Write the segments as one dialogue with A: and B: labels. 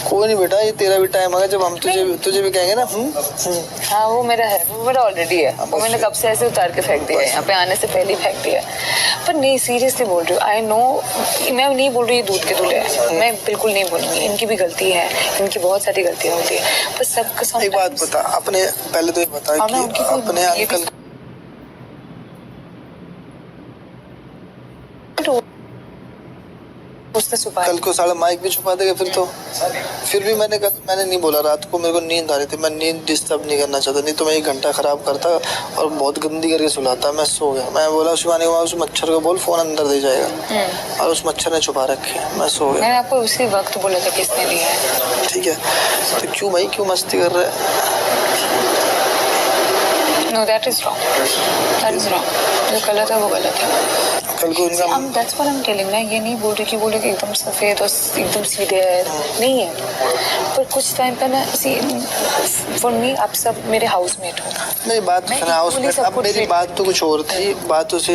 A: कोई नहीं बेटा, ये तेरा भी टाइम आएगा जब हम तुझे भी कहेंगे ना।
B: हाँ वो मेरा है, वो मेरा ऑलरेडी है। वो मैंने कब से ऐसे उतार के फेंक दिया है, यहाँ पे आने से पहले ही फेंक दिया है। पर नहीं, सीरियसली बोल रही हूँ, आई नो, मैं नहीं बोल रही दूध के दूल्हे हैं, मैं बिल्कुल नहीं बोलूँगी। इनकी भी गलती है, इनकी बहुत सारी गलतियाँ होती है, पर सबका
A: एक बात बता, अपने पहले तो ये बता कि अपने अंकल कल को साला माइक भी छुपा देगा फिर भी मैंने नहीं बोला। रात को मेरे को नींद आ रही थी, मैं नींद डिस्टर्ब नहीं करना चाहता, नहीं तो मैं 1 घंटा खराब करता और बहुत गंदी करके सुलाता। मैं सो गया, मैं बोला शिवानी को, उस मच्छर को बोल फोन अंदर दे जाएगा, और उस मच्छर ने छुपा रखे। मैं सो गया।
B: मैंने आपको उसी वक्त बोला था किसने लिया है।
A: ठीक है, तो क्यों भाई, क्यों मस्ती कर रहे हैं?
B: No, that is wrong. That is wrong. जो गलत है वो गलत है।
A: कल को इनका
B: that's what I'm telling, मैं ये नहीं बोल रही कि वो लोग एकदम सफेद और एकदम सीधे नहीं है, पर कुछ टाइम पे ना फॉर मी आप सब मेरे हाउसमेट हो।
A: मेरी बात हाउसमेट, अब मेरी बात तो कुछ और थी। बातों से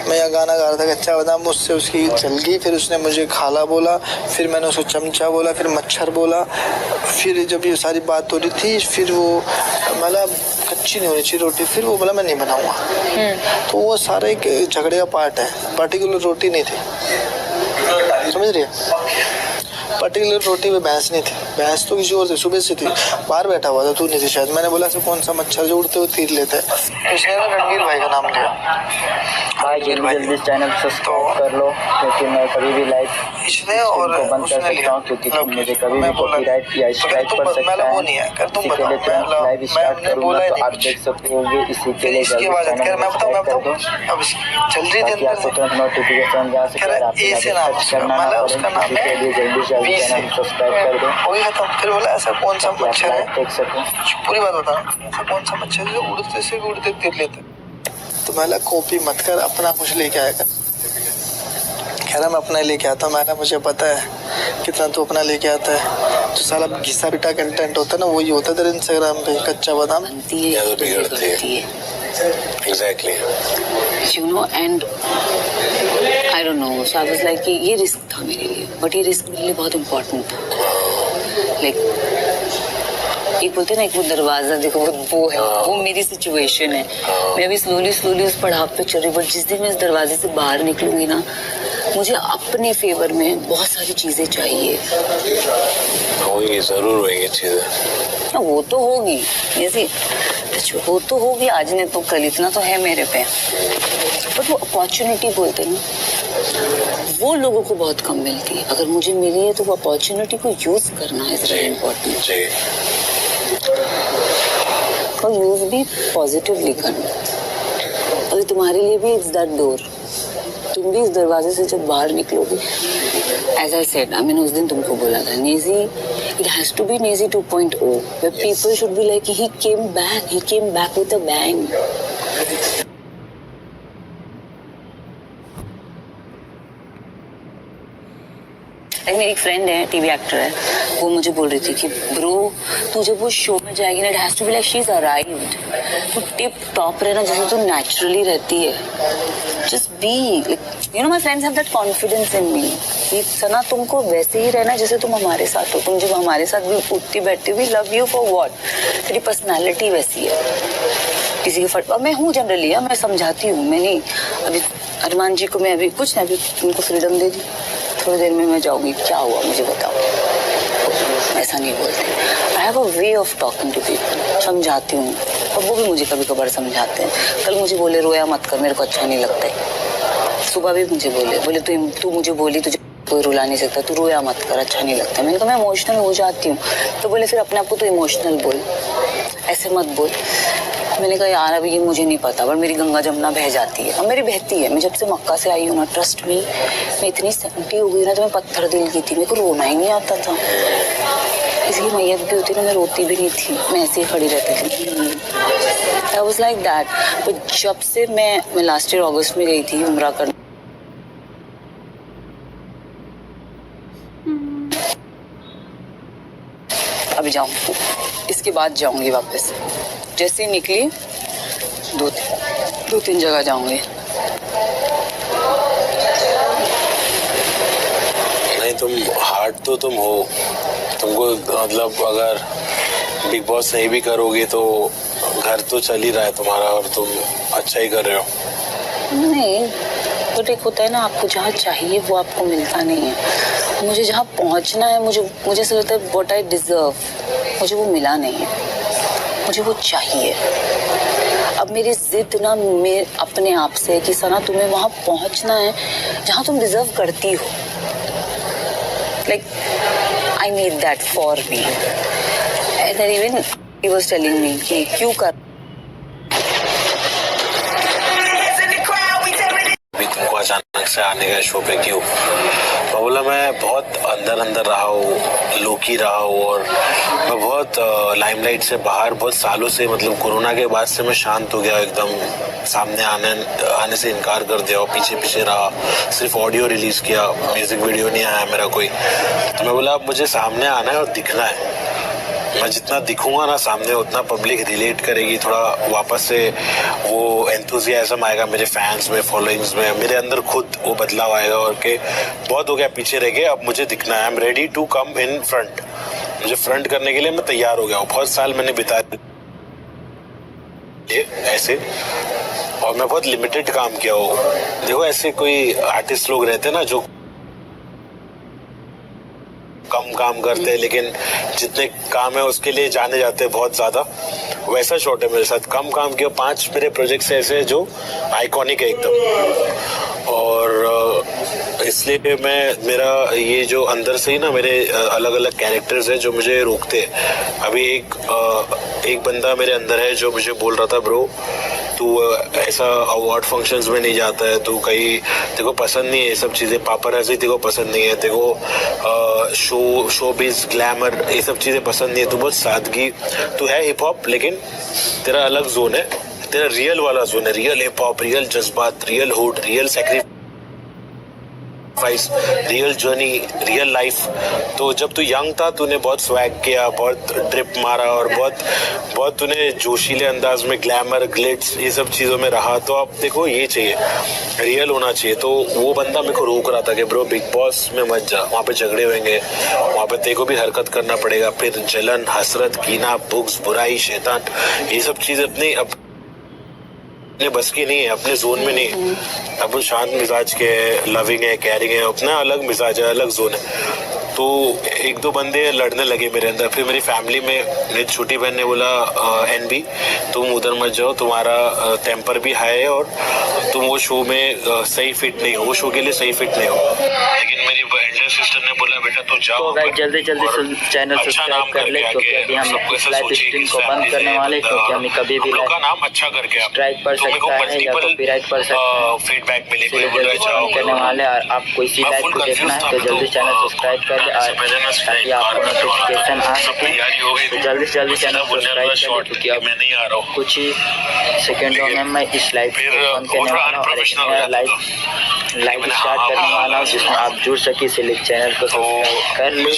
A: मैं यहाँ गाना गा रहा था, कच्चा बादाम, मुझसे उसकी चल गई, फिर उसने मुझे खाला बोला, फिर मैंने उसको चमचा बोला, फिर मच्छर बोला, फिर जब ये सारी बात हो रही थी, फिर वो मतलब कच्ची नहीं होनी चाहिए रोटी, फिर वो बोला मैं नहीं बनाऊंगा। तो वो सारा एक झगड़े का पार्ट है, पर्टिकुलर रोटी नहीं थी, समझ रही है? पर्टिकुलर रोटी में भैंस नहीं थी, भैंस तो किसी और थी, सुबह से थी, बाहर बैठा हुआ था, तू नहीं थी शायद। मैंने बोला ऐसा कौन सा मच्छर जो उड़ते हुए तीर लेते हैं। इसने ना रणवीर भाई का नाम लिया।
C: भाई जल्दी चैनल सब्सक्राइब कर लो, क्योंकि मैं कभी भी लाइव
A: इसने और
C: को बंद कर सकता हूँ, क्योंकि मुझे कभी भी कॉपीराइट या स्ट्राइक पड़ सकता है।
A: वो नहीं है, कर तुम बताओ,
C: लाइव स्टार्ट करूंगा तो आप देख सकते होंगे। इसी के लिए जल्दी चैनल सब्सक्राइब कर दो,
A: अब चल रही थी
C: आपको तुरंत नोटिफिकेशन जा सके। आपको करना है, उसके लिए जल्दी चैनल सब्सक्राइब कर दो।
A: वही खत्म। फिर बोला ऐसा कौन सा मच्छर है,
C: देख सको
A: पूरी बात बता, ऐसा कौन सा मच्छर है जो उड़ते से उड़ते तीर लेते। तो मैं कॉपी मत कर, अपना कुछ लेके आया कर। कह रहा मैं अपना लेके आता हूँ। मैंने मुझे पता है कितना तू अपना लेके आता है। तो साला घिसा पिटा कंटेंट होता है ना, वही होता है तेरे इंस्टाग्राम पे, कच्चा बादाम।
D: Exactly.
E: You know, and I don't know. So I was like कि ये रिस्क था मेरे लिए, बट ये रिस्क मेरे लिए बहुत इम्पोर्टेंट था। Like एक बोलते ना, एक वो दरवाजा देखो, वो है, वो मेरी सिचुएशन है। मैं अभी स्लोली उस पड़ाव पे चल रही, बट जिस दिन मैं इस दरवाजे से बाहर निकलूंगी ना, मुझे अपने फेवर में बहुत सारी चीजें चाहिए।
D: होंगी, जरूर होंगी चीजें।
E: वो तो होगी, ऐसी वो तो होगी, आज नहीं तो कल, इतना तो है मेरे पे। बट वो अपॉर्चुनिटी बोलते हैं ना, वो लोगों को बहुत कम मिलती है। अगर मुझे मिली है तो वो अपॉर्चुनिटी को यूज करना इज वेरी इम्पोर्टेंट, और यूज भी पॉजिटिवली करना। अगर तुम्हारे लिए भी इट्स दैट डोर, तुम भी इस दरवाजे से जब बाहर निकलोगे, एज आई सेड, मैंने उस दिन तुमको बोला था, Naezy, it has to be Nazi 2.0, where people should be like, he came back with a bang. मेरी एक फ्रेंड है, टीवी एक्टर है, वो मुझे बोल रही थी कि ब्रो तू जब वो शो में जाएगी ना, it has to be like she is arrived, तू टिप टॉप रहना जैसे तू नेचुरली रहती है, just be like, you know, my friends have that confidence in me कि सना तुमको वैसे ही रहना जैसे तुम हमारे साथ हो। तुम जब हमारे साथ भी उठती बैठती हो, we love you for what, तेरी पर्सनैलिटी वैसी है, किसी के फट। मैं हूँ जनरली, मैं समझाती हूँ, मैं नहीं, अभी अरमान जी को मैं अभी कुछ नहीं, अभी उनको फ्रीडम दे दी, थोड़ी देर में मैं जाऊंगी, क्या हुआ मुझे बताओ, ऐसा नहीं बोलते। I have a way of talking to people, समझाती हूँ, और वो भी मुझे कभी कभार समझाते हैं। कल मुझे बोले रोया मत कर, मेरे को अच्छा नहीं लगता है। सुबह भी मुझे बोले तू मुझे बोली तुझे कोई रुला नहीं सकता, तू रोया मत कर, अच्छा नहीं लगता। मैंने कहा मैं इमोशनल हो जाती हूँ, तो बोले फिर अपने आप को तो इमोशनल बोल, ऐसे मत बोल। मैंने कहा यार अभी ये मुझे नहीं पता, पर मेरी गंगा जमुना बह जाती है, अब मेरी बहती है। मैं जब से मक्का से आई हूँ ना, ट्रस्ट मी, मैं इतनी सेंटी हो गई ना, तो मैं पत्थर दिल की थी, मेरे को रोना ही नहीं आता था। इसकी मैयत भी होती ना, मैं रोती भी नहीं थी, मैं ऐसे ही खड़ी रहती थी। I was like that. But जब से मैं लास्ट ईयर अगस्त में गई थी उम्रा करने, अभी जाऊँ, इसके बाद जाऊंगी वापस। जैसे ही निकली 2-3 जगह जाऊंगी।
D: तुम हार्ड तो तुम हो, तुमको मतलब अगर बिग बॉस नहीं भी करोगे तो घर तो चल ही रहा है तुम्हारा और तुम अच्छा ही कर रहे हो।
E: नहीं, तो एक होता है ना, आपको जहाँ चाहिए वो आपको मिलता नहीं है। मुझे जहाँ पहुँचना है, मुझे ऐसा लगता है व्हाट आई डिजर्व, मुझे वो मिला नहीं है, मुझे वो चाहिए। अब मेरी जिद ना मैं अपने आप से है कि सना तुम्हें वहाँ पहुँचना है जहाँ तुम डिजर्व करती हो। Like I need that for me. And even he was telling me कि क्यों कर
D: तुमको अचानक से आने का शो पे क्यों? मैं बोला मैं बहुत अंदर रहा हूँ, लोकी रहा हूँ और मैं बहुत लाइमलाइट से बाहर बहुत सालों से, मतलब कोरोना के बाद से मैं शांत हो गया एकदम। सामने आने से इनकार कर दिया और पीछे रहा, सिर्फ ऑडियो रिलीज किया, म्यूजिक वीडियो नहीं आया मेरा कोई। तो मैं बोला अब मुझे सामने आना है और दिखना है। मैं जितना दिखूंगा ना सामने उतना पब्लिक रिलेट करेगी, थोड़ा वापस से वो एंथुजियाज्म आएगा मेरे फैंस में, फॉलोइंग्स में, मेरे अंदर खुद वो बदलाव आएगा और के बहुत हो गया पीछे रह गए, अब मुझे दिखना है। I am ready to come in front. मुझे फ्रंट करने के लिए मैं तैयार हो गया हूँ। बहुत साल मैंने बिताए ऐसे और मैं बहुत लिमिटेड काम किया हूँ। देखो ऐसे कोई आर्टिस्ट लोग रहते हैं ना जो कम काम करते हैं लेकिन जितने काम है उसके लिए जाने जाते हैं बहुत ज्यादा, वैसा शॉट है मेरे साथ। कम काम किया, 5 मेरे प्रोजेक्ट्स ऐसे हैं जो आइकॉनिक है एकदम। और इसलिए मेरा ये जो अंदर से ही ना मेरे अलग अलग कैरेक्टर्स हैं जो मुझे रोकते हैं। अभी एक बंदा मेरे अंदर है जो मुझे बोल रहा था ब्रो तू ऐसा अवार्ड फंक्शंस में नहीं जाता है, तू कहीं तेरे को पसंद नहीं है ये सब चीज़ें, पापराज़ी तेरे को पसंद नहीं है, तेरे को शोबिज़ ग्लैमर ये सब चीज़ें पसंद नहीं है, तू बहुत सादगी, तू है हिप हॉप लेकिन तेरा अलग जोन है, तेरा रियल वाला जोन है, रियल हिप हॉप, रियल जज्बात, real hood, real sacrifice, real journey, real life. तो जब तू यंग था तूने बहुत स्वैग किया, बहुत ड्रिप मारा और बहुत तूने जोशीले अंदाज में ग्लैमर ग्लिट्स ये सब चीज़ों में रहा। तो अब देखो ये चाहिए, रियल होना चाहिए। तो वो बंदा मेरे को रोक रहा था कि ब्रो बिग बॉस में मत जा, वहाँ पे झगड़े होंगे, वहाँ पे तेरे को भी हरकत करना पड़ेगा, फिर जलन, हसरत, कीना, बुग्स, बुराई, शैतान, ये सब चीज़ें अपने बस की नहीं है, अपने जोन में नहीं। अब शांत मिजाज के लविंग है, कैरिंग है, अपना अलग मिजाज है, अलग जोन है। तो एक दो बंदे लड़ने लगे मेरे अंदर। फिर मेरी फैमिली में मेरी छोटी बहन ने बोला एनबी तुम उधर मत जाओ, तुम्हारा टेम्पर भी हाई है और तुम वो शो में सही फिट नहीं हो, वो शो के लिए सही फिट नहीं हो। लेकिन मेरी एल्डर सिस्टर ने बोला बेटा तू जाओ।
C: तो गाइस जल्दी चैनल सब्सक्राइब कर ले क्योंकि अभी हम लाइव स्ट्रीम को बंद करने वाले, क्योंकि हमें कभी भी
D: का नाम अच्छा करके
C: स्ट्राइक पड़ सकता है या कॉपीराइट पड़ सकता है,
D: फीडबैक मिलेगा,
C: जल्दी करने वाले। और आप कोई सी लाइव को देखना है तो जल्दी चैनल सब्सक्राइब कर ले ताकि आपको नोटिफिकेशन आ सके। तो जल्दी से जल्दी चैनल सब्सक्राइब कर ले क्योंकि अब
D: मैं नहीं आ रहा हूँ,
C: कुछ ही सेकंडों में मैं इस लाइव को बंद करने वाला हूँ और एक नया लाइव स्टार्ट करने वाला हूँ जिसमें आप जुड़ सके। इसलिए चैनल को सब्सक्राइब कर ले।